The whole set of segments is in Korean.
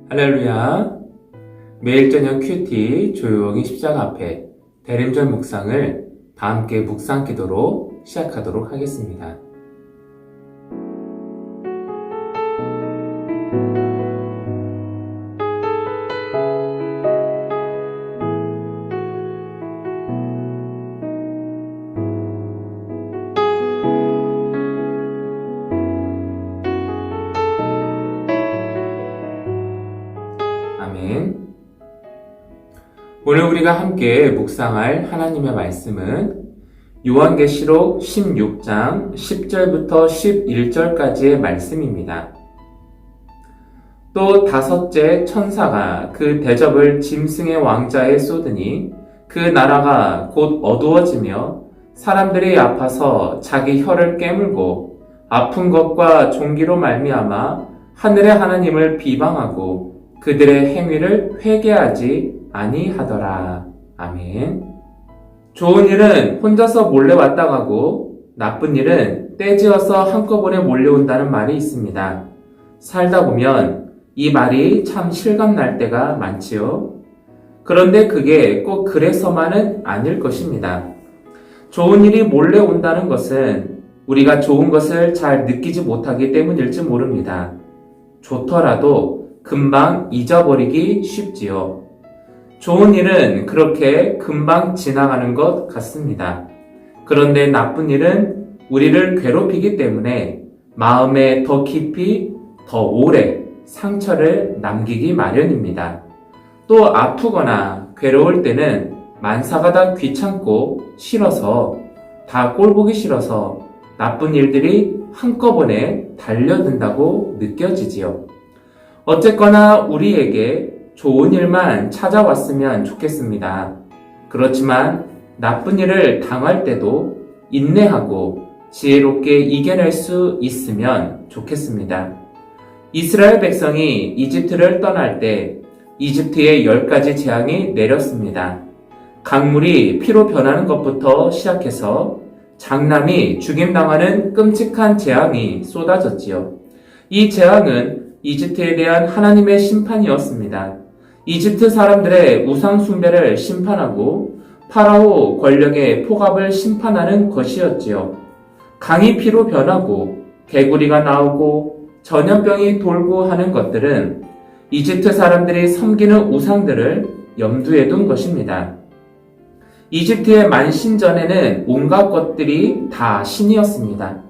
할렐루야. 매일 저녁 큐티 조용히 십자가 앞에 대림절 묵상을 다 함께 묵상 기도로 시작하도록 하겠습니다. 아멘. 오늘 우리가 함께 묵상할 하나님의 말씀은 요한계시록 16장 10절부터 11절까지의 말씀입니다. 또 다섯째 천사가 그 대접을 짐승의 왕자에 쏟으니 그 나라가 곧 어두워지며 사람들이 아파서 자기 혀를 깨물고 아픈 것과 종기로 말미암아 하늘의 하나님을 비방하고 그들의 행위를 회개하지 아니하더라. 아멘. 좋은 일은 혼자서 몰래 왔다 가고 나쁜 일은 떼지어서 한꺼번에 몰려온다는 말이 있습니다. 살다 보면 이 말이 참 실감날 때가 많지요. 그런데 그게 꼭 그래서만은 아닐 것입니다. 좋은 일이 몰래 온다는 것은 우리가 좋은 것을 잘 느끼지 못하기 때문일지 모릅니다. 좋더라도 금방 잊어버리기 쉽지요. 좋은 일은 그렇게 금방 지나가는 것 같습니다. 그런데 나쁜 일은 우리를 괴롭히기 때문에 마음에 더 깊이, 더 오래 상처를 남기기 마련입니다. 또 아프거나 괴로울 때는 만사가 다 귀찮고 싫어서, 다 꼴보기 싫어서 나쁜 일들이 한꺼번에 달려든다고 느껴지지요. 어쨌거나 우리에게 좋은 일만 찾아왔으면 좋겠습니다. 그렇지만 나쁜 일을 당할 때도 인내하고 지혜롭게 이겨낼 수 있으면 좋겠습니다. 이스라엘 백성이 이집트를 떠날 때 이집트에 10가지 재앙이 내렸습니다. 강물이 피로 변하는 것부터 시작해서 장남이 죽임당하는 끔찍한 재앙이 쏟아졌지요. 이 재앙은 이집트에 대한 하나님의 심판이었습니다. 이집트 사람들의 우상 숭배를 심판하고 파라오 권력의 폭압을 심판하는 것이었지요. 강이 피로 변하고 개구리가 나오고 전염병이 돌고 하는 것들은 이집트 사람들이 섬기는 우상들을 염두에 둔 것입니다. 이집트의 만신전에는 온갖 것들이 다 신이었습니다.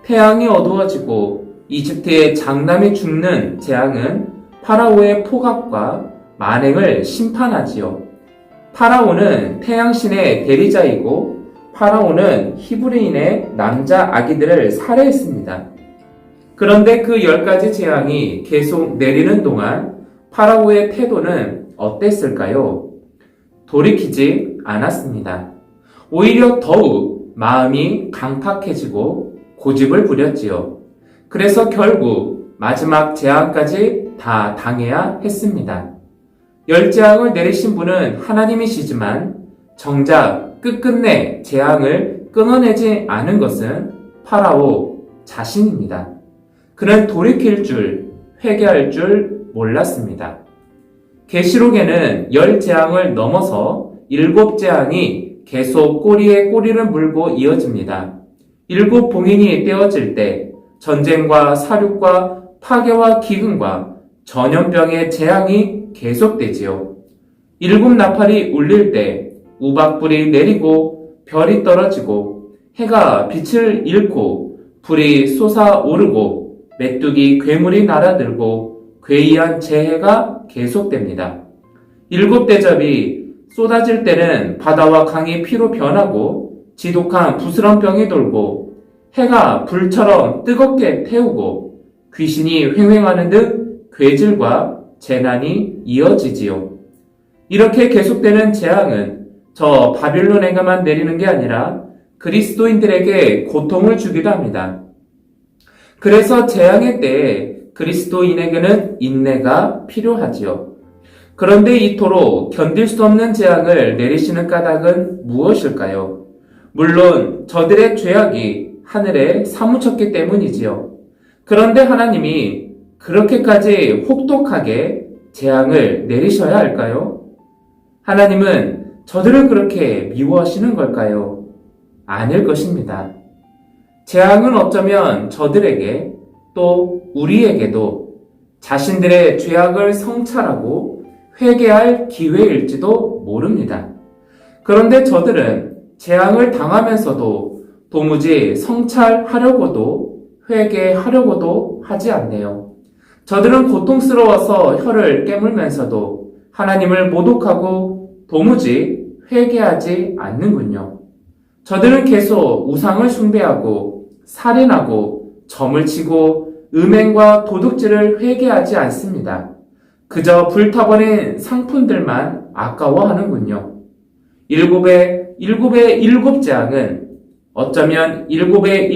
태양이 어두워지고 이집트의 장남이 죽는 재앙은 파라오의 폭압과 만행을 심판하지요. 파라오는 태양신의 대리자이고 파라오는 히브리인의 남자 아기들을 살해했습니다. 그런데 그 10가지 재앙이 계속 내리는 동안 파라오의 태도는 어땠을까요? 돌이키지 않았습니다. 오히려 더욱 마음이 강팍해지고 고집을 부렸지요. 그래서 결국 마지막 재앙까지 다 당해야 했습니다. 10재앙을 내리신 분은 하나님이시지만 정작 끝끝내 재앙을 끊어내지 않은 것은 파라오 자신입니다. 그는 돌이킬 줄, 회개할 줄 몰랐습니다. 계시록에는 10재앙을 넘어서 7재앙이 계속 꼬리에 꼬리를 물고 이어집니다. 7 봉인이 떼어질 때 전쟁과 사륙과 파괴와 기근과 전염병의 재앙이 계속되지요. 7 나팔이 울릴 때 우박불이 내리고 별이 떨어지고 해가 빛을 잃고 불이 솟아오르고 메뚜기 괴물이 날아들고 괴이한 재해가 계속됩니다. 7 대접이 쏟아질 때는 바다와 강이 피로 변하고 지독한 부스럼병이 돌고 해가 불처럼 뜨겁게 태우고 귀신이 횡행하는 등 괴질과 재난이 이어지지요. 이렇게 계속되는 재앙은 저 바빌론에게만 내리는 게 아니라 그리스도인들에게 고통을 주기도 합니다. 그래서 재앙의 때에 그리스도인에게는 인내가 필요하지요. 그런데 이토록 견딜 수 없는 재앙을 내리시는 까닭은 무엇일까요? 물론 저들의 죄악이 하늘에 사무쳤기 때문이지요. 그런데 하나님이 그렇게까지 혹독하게 재앙을 내리셔야 할까요? 하나님은 저들을 그렇게 미워하시는 걸까요? 아닐 것입니다. 재앙은 어쩌면 저들에게 또 우리에게도 자신들의 죄악을 성찰하고 회개할 기회일지도 모릅니다. 그런데 저들은 재앙을 당하면서도 도무지 성찰하려고도 회개하려고도 하지 않네요. 저들은 고통스러워서 혀를 깨물면서도 하나님을 모독하고 도무지 회개하지 않는군요. 저들은 계속 우상을 숭배하고 살인하고 점을 치고 음행과 도둑질을 회개하지 않습니다. 그저 불타버린 상품들만 아까워하는군요. 일곱의 일곱 재앙은 어쩌면 일곱의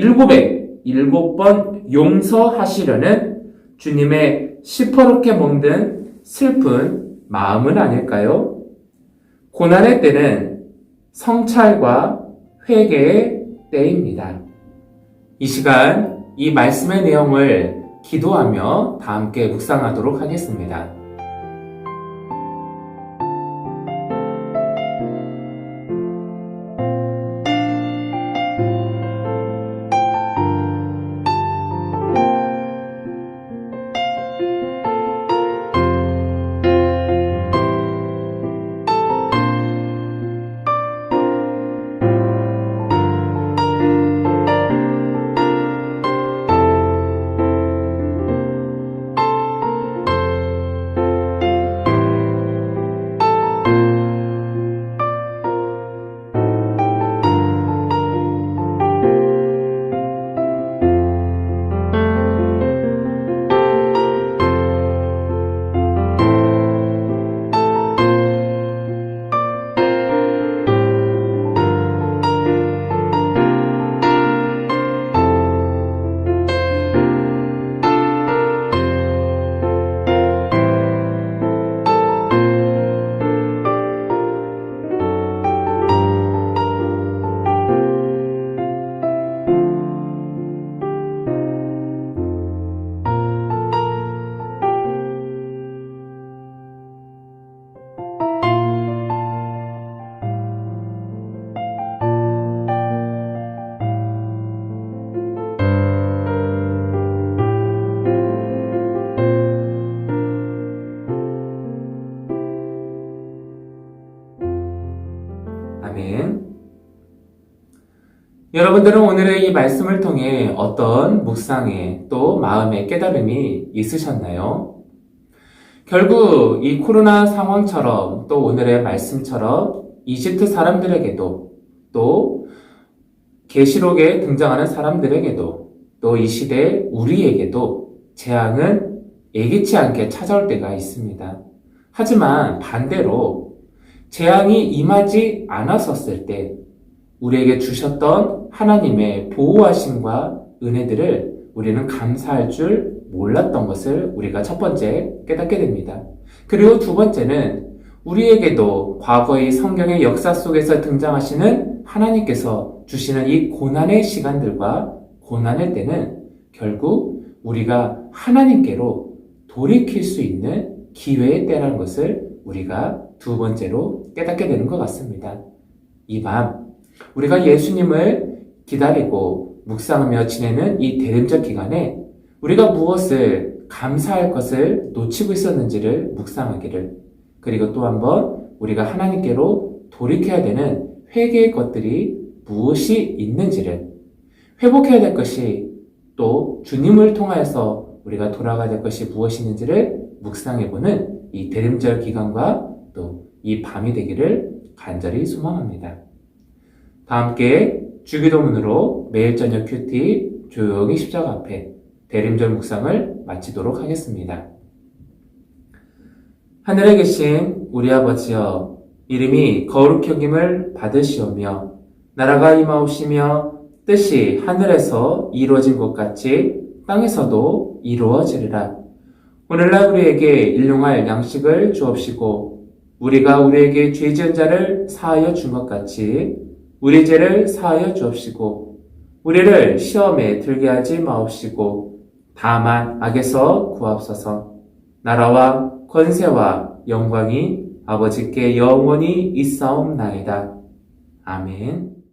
일곱 번 용서하시려는 주님의 시퍼렇게 멍든 슬픈 마음은 아닐까요? 고난의 때는 성찰과 회개의 때입니다. 이 시간 이 말씀의 내용을 기도하며 다 함께 묵상하도록 하겠습니다. 아멘. 여러분들은 오늘의 이 말씀을 통해 어떤 묵상에 또 마음의 깨달음이 있으셨나요? 결국 이 코로나 상황처럼 또 오늘의 말씀처럼 이집트 사람들에게도 또 계시록에 등장하는 사람들에게도 또 이 시대 우리에게도 재앙은 예기치 않게 찾아올 때가 있습니다. 하지만 반대로 재앙이 임하지 않았었을 때 우리에게 주셨던 하나님의 보호하심과 은혜들을 우리는 감사할 줄 몰랐던 것을 우리가 첫 번째 깨닫게 됩니다. 그리고 두 번째는 우리에게도 과거의 성경의 역사 속에서 등장하시는 하나님께서 주시는 이 고난의 시간들과 고난의 때는 결국 우리가 하나님께로 돌이킬 수 있는 기회의 때라는 것을 우리가 두 번째로 깨닫게 되는 것 같습니다. 이 밤 우리가 예수님을 기다리고 묵상하며 지내는 이 대림절 기간에 우리가 무엇을 감사할 것을 놓치고 있었는지를 묵상하기를, 그리고 또 한번 우리가 하나님께로 돌이켜야 되는 회개의 것들이 무엇이 있는지를, 회복해야 될 것이 또 주님을 통하여서 우리가 돌아가야 될 것이 무엇이 있는지를 묵상해보는 이 대림절 기간과 또 이 밤이 되기를 간절히 소망합니다. 다 함께 주기도문으로 매일 저녁 큐티 조용히 십자가 앞에 대림절 묵상을 마치도록 하겠습니다. 하늘에 계신 우리 아버지여, 이름이 거룩히 여김을 받으시오며 나라가 임하옵시며 뜻이 하늘에서 이루어진 것 같이 땅에서도 이루어지리라. 오늘날 우리에게 일용할 양식을 주옵시고 우리가 우리에게 죄 지은 자를 사하여 준 것 같이 우리 죄를 사하여 주옵시고 우리를 시험에 들게 하지 마옵시고 다만 악에서 구하옵소서. 나라와 권세와 영광이 아버지께 영원히 있사옵나이다. 아멘.